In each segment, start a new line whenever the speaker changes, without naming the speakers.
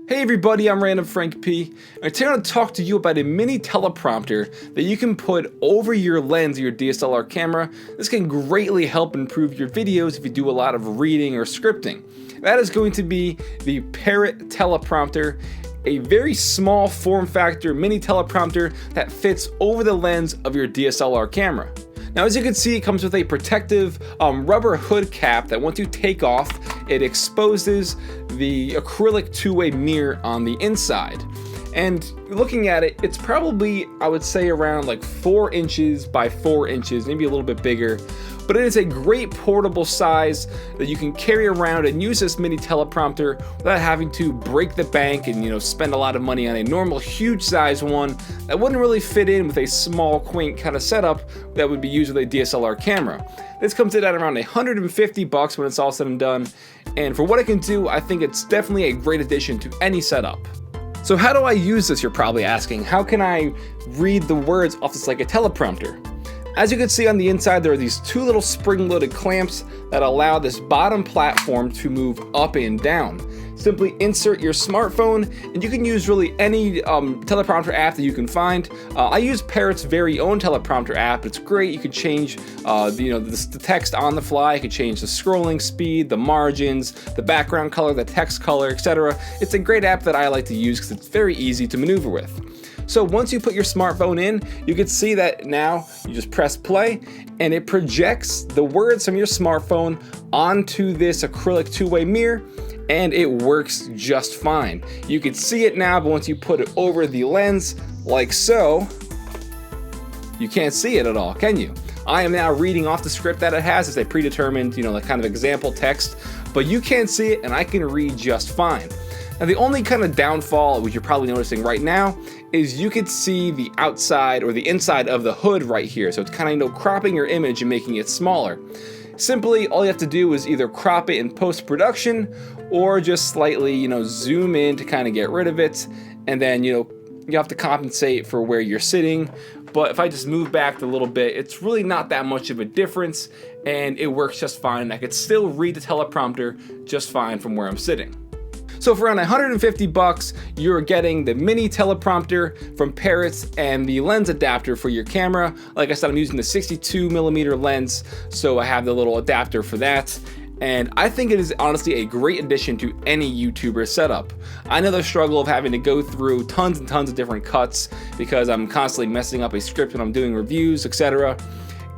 Hey everybody, I'm Random Frank P, and today I'm going to talk to you about a mini teleprompter that you can put over your lens of your DSLR camera. This can greatly help improve your videos if you do a lot of reading or scripting. That is going to be the Parrot Teleprompter, a very small form factor mini teleprompter that fits over the lens of your DSLR camera. Now, as you can see, it comes with a protective rubber hood cap that once you take off, it exposes the acrylic two-way mirror on the inside. And looking at it, it's probably, I would say, around like 4 inches by 4 inches, maybe a little bit bigger. But it is a great portable size that you can carry around and use this mini teleprompter without having to break the bank and spend a lot of money on a normal huge size one that wouldn't really fit in with a small quaint kind of setup that would be used with a DSLR camera. This comes in at around $150 when it's all said and done, and for what it can do, I think it's definitely a great addition to any setup. So how do I use this, you're probably asking? How can I read the words off this like a teleprompter? As you can see on the inside, there are these 2 little spring-loaded clamps that allow this bottom platform to move up and down. Simply insert your smartphone, and you can use really any teleprompter app that you can find. I use Parrot's very own teleprompter app. It's great. You can change the text on the fly. You can change the scrolling speed, the margins, the background color, the text color, etc. It's a great app that I like to use because it's very easy to maneuver with. So once you put your smartphone in, you can see that now you just press play and it projects the words from your smartphone onto this acrylic two-way mirror, and it works just fine. You can see it now, but once you put it over the lens like so, you can't see it at all, can you? I am now reading off the script that it has. It's a predetermined, the kind of example text, but you can't see it and I can read just fine. Now, the only kind of downfall, which you're probably noticing right now, is you can see the outside or the inside of the hood right here. So it's kind of, cropping your image and making it smaller. Simply, all you have to do is either crop it in post-production or just slightly, zoom in to kind of get rid of it. And then, you have to compensate for where you're sitting. But if I just move back a little bit, it's really not that much of a difference and it works just fine. I could still read the teleprompter just fine from where I'm sitting. So for around $150, you're getting the mini teleprompter from Parrot and the lens adapter for your camera. Like I said, I'm using the 62mm lens, so I have the little adapter for that. And I think it is honestly a great addition to any YouTuber setup. I know the struggle of having to go through tons and tons of different cuts because I'm constantly messing up a script when I'm doing reviews, etc.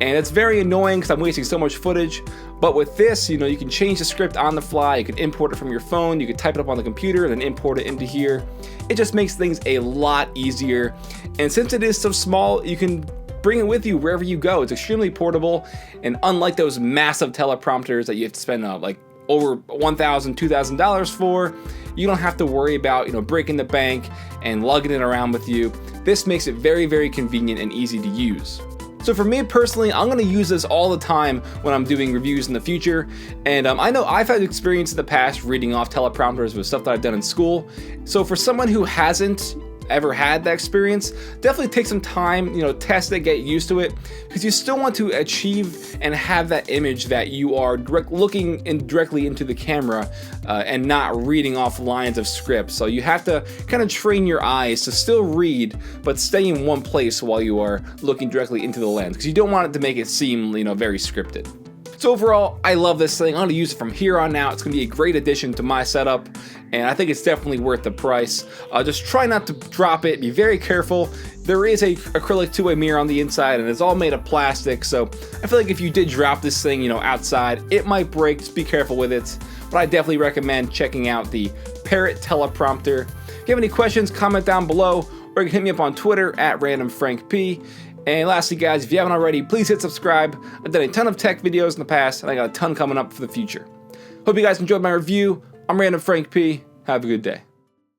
And it's very annoying because I'm wasting so much footage. But with this, you can change the script on the fly. You can import it from your phone. You can type it up on the computer and then import it into here. It just makes things a lot easier. And since it is so small, you can bring it with you wherever you go. It's extremely portable. And unlike those massive teleprompters that you have to spend like over $1,000, $2,000 for, you don't have to worry about breaking the bank and lugging it around with you. This makes it very, very convenient and easy to use. So for me personally, I'm going to use this all the time when I'm doing reviews in the future. And I know I've had experience in the past reading off teleprompters with stuff that I've done in school. So for someone who hasn't ever had that experience, definitely take some time, test it, get used to it, because you still want to achieve and have that image that you are looking directly into the camera and not reading off lines of script. So you have to kind of train your eyes to still read, but stay in one place while you are looking directly into the lens, because you don't want it to make it seem, very scripted. So overall, I love this thing. I'm going to use it from here on out. It's going to be a great addition to my setup, and I think it's definitely worth the price. Just try not to drop it. Be very careful. There is a acrylic two-way mirror on the inside, and it's all made of plastic, so I feel like if you did drop this thing, outside, it might break. Just be careful with it. But I definitely recommend checking out the Parrot Teleprompter. If you have any questions, comment down below, or you can hit me up on Twitter at RandomFrankP. And lastly, guys, if you haven't already, please hit subscribe. I've done a ton of tech videos in the past, and I got a ton coming up for the future. Hope you guys enjoyed my review. I'm Random Frank P. Have a good day.